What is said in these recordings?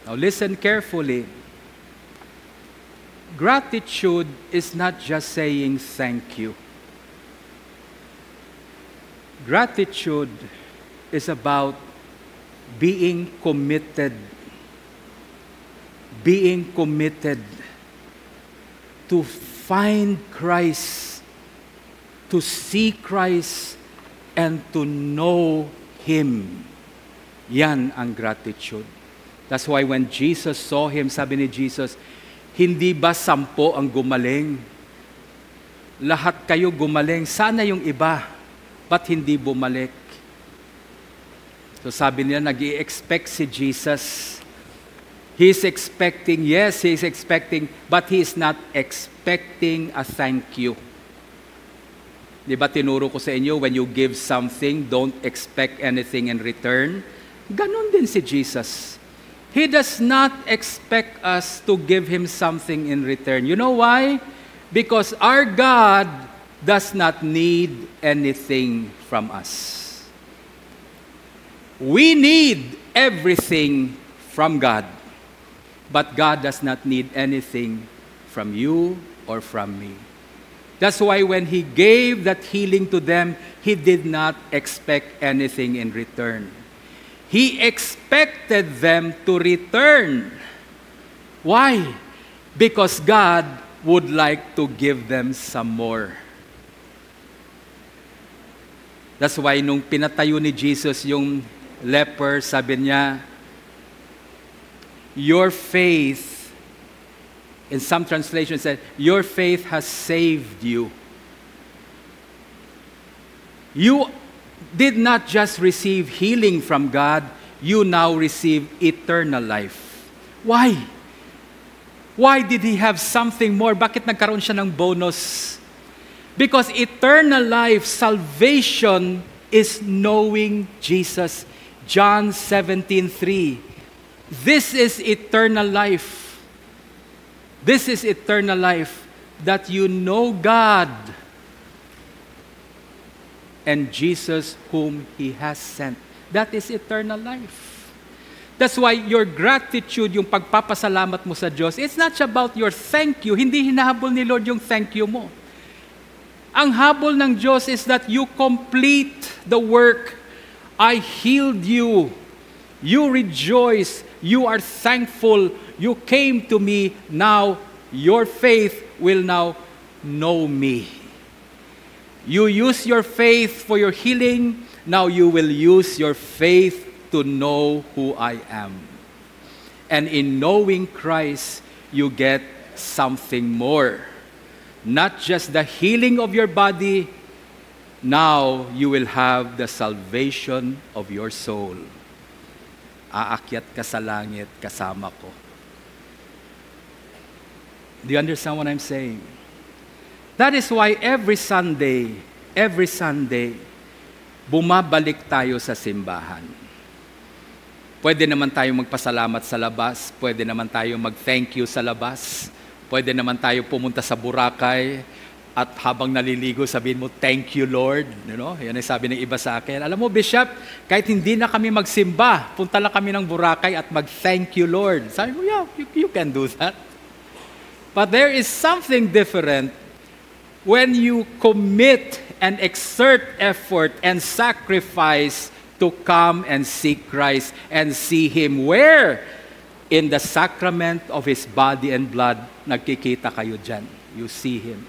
Now listen carefully. Gratitude is not just saying thank you. Gratitude is about being committed to find Christ, to see Christ, and to know Him. Yan ang gratitude. That's why when Jesus saw him, sabi ni Jesus, hindi ba 10 ang gumaling? Lahat kayo gumaling. Sana yung iba, ba't hindi bumalik? So sabi niya, nag-i-expect si Jesus. He's expecting, yes, he's expecting, but he's not expecting a thank you. Di ba tinuro ko sa inyo, when you give something, don't expect anything in return. Ganon din si Jesus. He does not expect us to give Him something in return. You know why? Because our God does not need anything from us. We need everything from God. But God does not need anything from you or from me. That's why when He gave that healing to them, He did not expect anything in return. He expected them to return. Why? Because God would like to give them some more. That's why nung pinatayo ni Jesus yung leper, sabi niya, your faith, in some translations said, your faith has saved you. You did not just receive healing from God, you now receive eternal life. Why? Why did He have something more? Bakit nagkaroon siya ng bonus? Because eternal life, salvation, is knowing Jesus. John 17:3. This is eternal life. This is eternal life, that you know God and Jesus whom He has sent. That is eternal life. That's why your gratitude, yung pagpapasalamat mo sa Diyos, it's not about your thank you. Hindi hinahabol ni Lord yung thank you mo. Ang habol ng Diyos is that you complete the work. I healed you. You rejoice. You are thankful. You came to me. Now, your faith will now know me. You use your faith for your healing. Now you will use your faith to know who I am. And in knowing Christ, you get something more. Not just the healing of your body, now you will have the salvation of your soul. Aakyat ka sa langit kasama ko. Do you understand what I'm saying? That is why every Sunday, bumabalik tayo sa simbahan. Pwede naman tayo magpasalamat sa labas, pwede naman tayo mag-thank you sa labas, pwede naman tayo pumunta sa Boracay at habang naliligo sabihin mo, thank you Lord. You know? Yan ay sabi ng iba sa akin. Alam mo Bishop, kahit hindi na kami magsimba, punta lang kami ng Boracay at mag-thank you Lord. Sabi mo, yeah, you can do that. But there is something different when you commit and exert effort and sacrifice to come and see Christ and see Him. Where? In the sacrament of His body and blood, nagkikita kayo dyan. You see Him.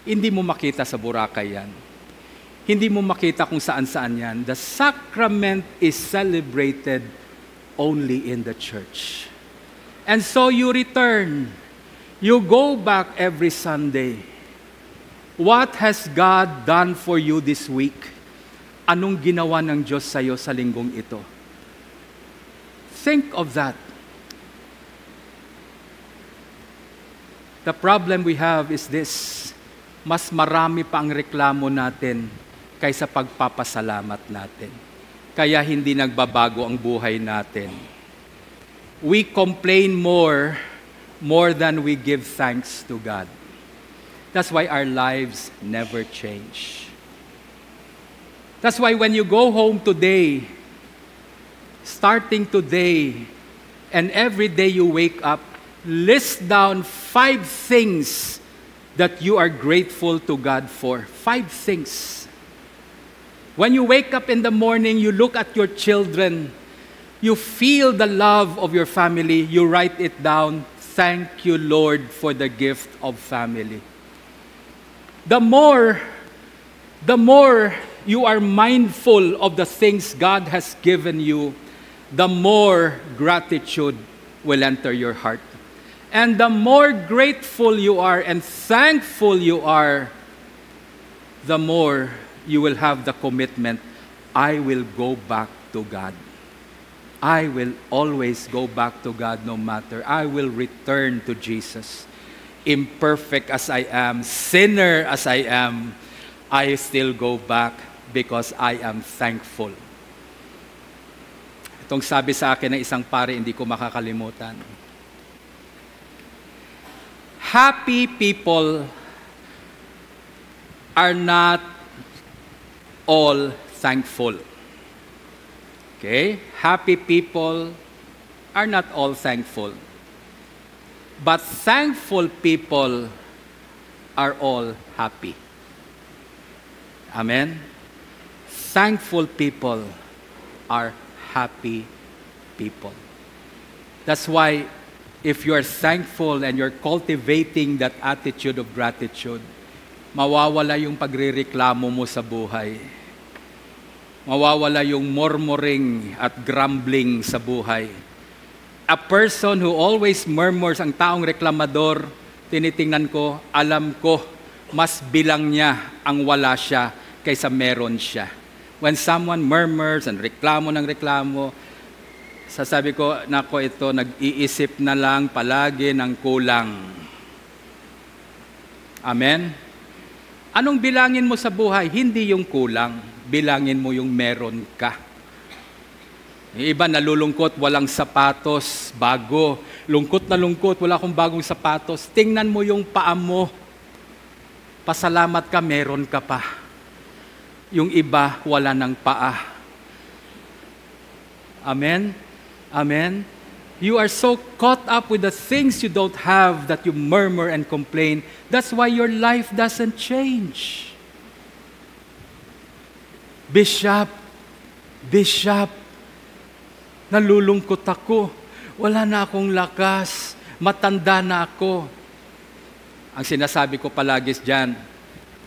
Hindi mo makita sa Boracay yan. Hindi mo makita kung saan-saan yan. The sacrament is celebrated only in the church. And so you return. You go back every Sunday. What has God done for you this week? Anong ginawa ng Diyos sa iyo sa linggong ito? Think of that. The problem we have is this. Mas marami pa ang reklamo natin kaysa pagpapasalamat natin. Kaya hindi nagbabago ang buhay natin. We complain more than we give thanks to God. That's why our lives never change. That's why when you go home today, starting today, And every day you wake up, list down 5 things that you are grateful to God for. 5 things. When you wake up in the morning, you look at your children, you feel the love of your family, you write it down. Thank you, Lord, for the gift of family. The more you are mindful of the things God has given you, the more gratitude will enter your heart. And the more grateful you are and thankful you are, the more you will have the commitment, I will go back to God. I will always go back to God no matter. I will return to Jesus. Imperfect as I am, sinner as I am, I still go back because I am thankful. Itong sabi sa akin ng isang pare, hindi ko makakalimutan. Happy people are not all thankful. Okay? Happy people are not all thankful. But thankful people are all happy. Amen? Thankful people are happy people. That's why if you are thankful and you're cultivating that attitude of gratitude, mawawala yung pagrereklamo mo sa buhay. Mawawala yung murmuring at grumbling sa buhay. A person who always murmurs, ang taong reklamador, tinitingnan ko, alam ko, mas bilang niya ang wala siya kaysa meron siya. When someone murmurs and reklamo ng reklamo, sasabi ko, nako ito, nag-iisip na lang palagi ng kulang. Amen? Anong bilangin mo sa buhay? Hindi yung kulang. Bilangin mo yung meron ka. Yung iba nalulungkot, walang sapatos, bago. Lungkot na lungkot, wala akong bagong sapatos. Tingnan mo yung paa mo. Pasalamat ka, meron ka pa. Yung iba, wala ng paa. Amen? Amen? You are so caught up with the things you don't have that you murmur and complain. That's why your life doesn't change. Bishop, nalulungkot ako. Wala na akong lakas. Matanda na ako. Ang sinasabi ko palagi dyan,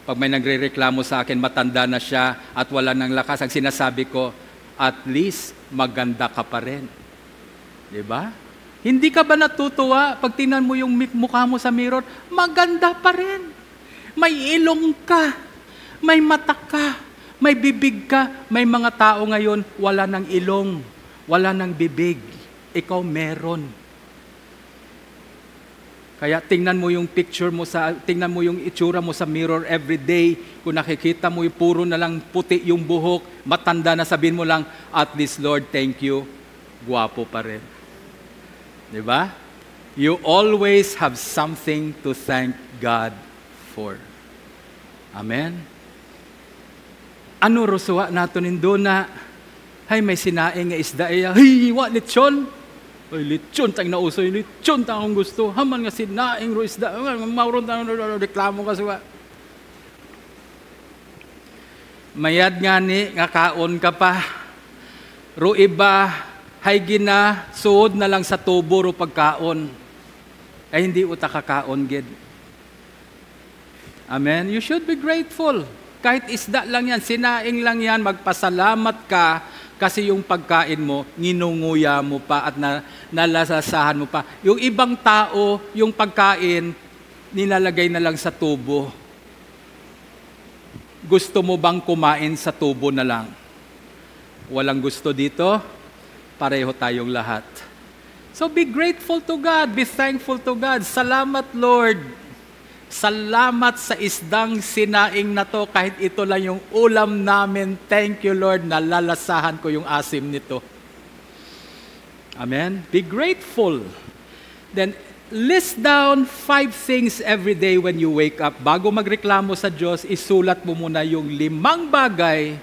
pag may nagre-reklamo sa akin, matanda na siya at wala ng lakas, ang sinasabi ko, at least maganda ka pa rin. Diba? Hindi ka ba natutuwa pag tingnan mo yung mukha mo sa mirror? Maganda pa rin. May ilong ka. May mata ka. May bibig ka. May mga tao ngayon, wala ng ilong. Wala ng bibig. Ikaw meron. Kaya tingnan mo yung picture mo tingnan mo yung itsura mo sa mirror every day. Kung nakikita mo yung puro na lang puti yung buhok, matanda na, sabihin mo lang, at least Lord, thank you. Guwapo pa rin. Diba? You always have something to thank God for. Amen? Ano rusuwa nato nindo na, hay may sinaing nga isda iya, hay, wa lechon. Ay, lechon tayong nausoy, lechon tayong gusto. Haman nga sinaing ro isda, mauron tayong reklamo ka suwa. Mayad nga ni, nga kaon ka pa. Ro iba, hay gina, suod na lang sa tubo ro pagkaon. Ay hindi uta kakaon, gid. Amen? You should be grateful. Kahit isda lang yan, sinaing lang yan, magpasalamat ka kasi yung pagkain mo, nginunguya mo pa at nalasasahan mo pa. Yung ibang tao, yung pagkain, nilalagay na lang sa tubo. Gusto mo bang kumain sa tubo na lang? Walang gusto dito? Pareho tayong lahat. So be grateful to God, be thankful to God. Salamat Lord. Salamat sa isdang sinaing na to, kahit ito lang yung ulam namin. Thank you, Lord, nalalasahan ko yung asim nito. Amen? Be grateful. Then, list down 5 things every day when you wake up. Bago magreklamo sa Diyos, isulat mo muna yung 5 bagay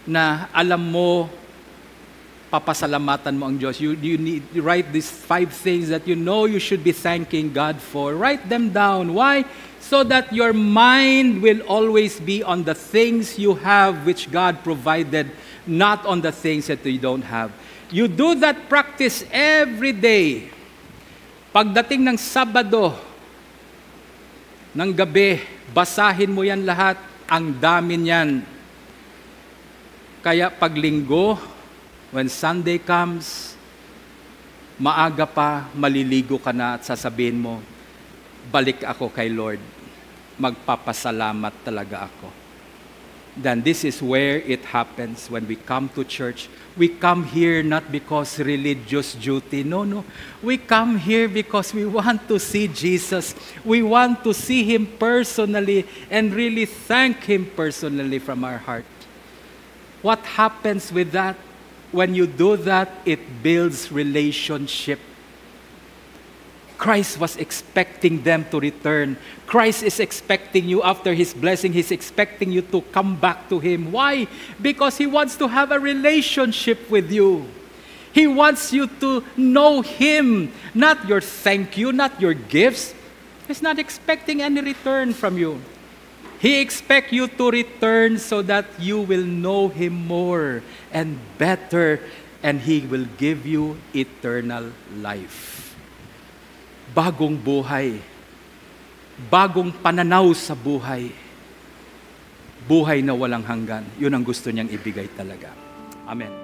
na alam mo papasalamatan mo ang Diyos. You need to write these 5 things that you know you should be thanking God for. Write them down. Why? So that your mind will always be on the things you have which God provided, not on the things that you don't have. You do that practice every day. Pagdating ng Sabado, ng gabi, basahin mo yan lahat. Ang dami niyan. Kaya pag Linggo, when Sunday comes, maaga pa, maliligo ka na at sasabihin mo, balik ako kay Lord. Magpapasalamat talaga ako. Then this is where it happens when we come to church. We come here not because religious duty. No. We come here because we want to see Jesus. We want to see Him personally and really thank Him personally from our heart. What happens with that? When you do that, it builds relationship. Christ was expecting them to return. Christ is expecting you after His blessing. He's expecting you to come back to Him. Why? Because He wants to have a relationship with you. He wants you to know Him, not your thank you, not your gifts. He's not expecting any return from you. He expects you to return so that you will know Him more and better, and He will give you eternal life. Bagong buhay, bagong pananaw sa buhay, buhay na walang hanggan. Yun ang gusto niyang ibigay talaga. Amen.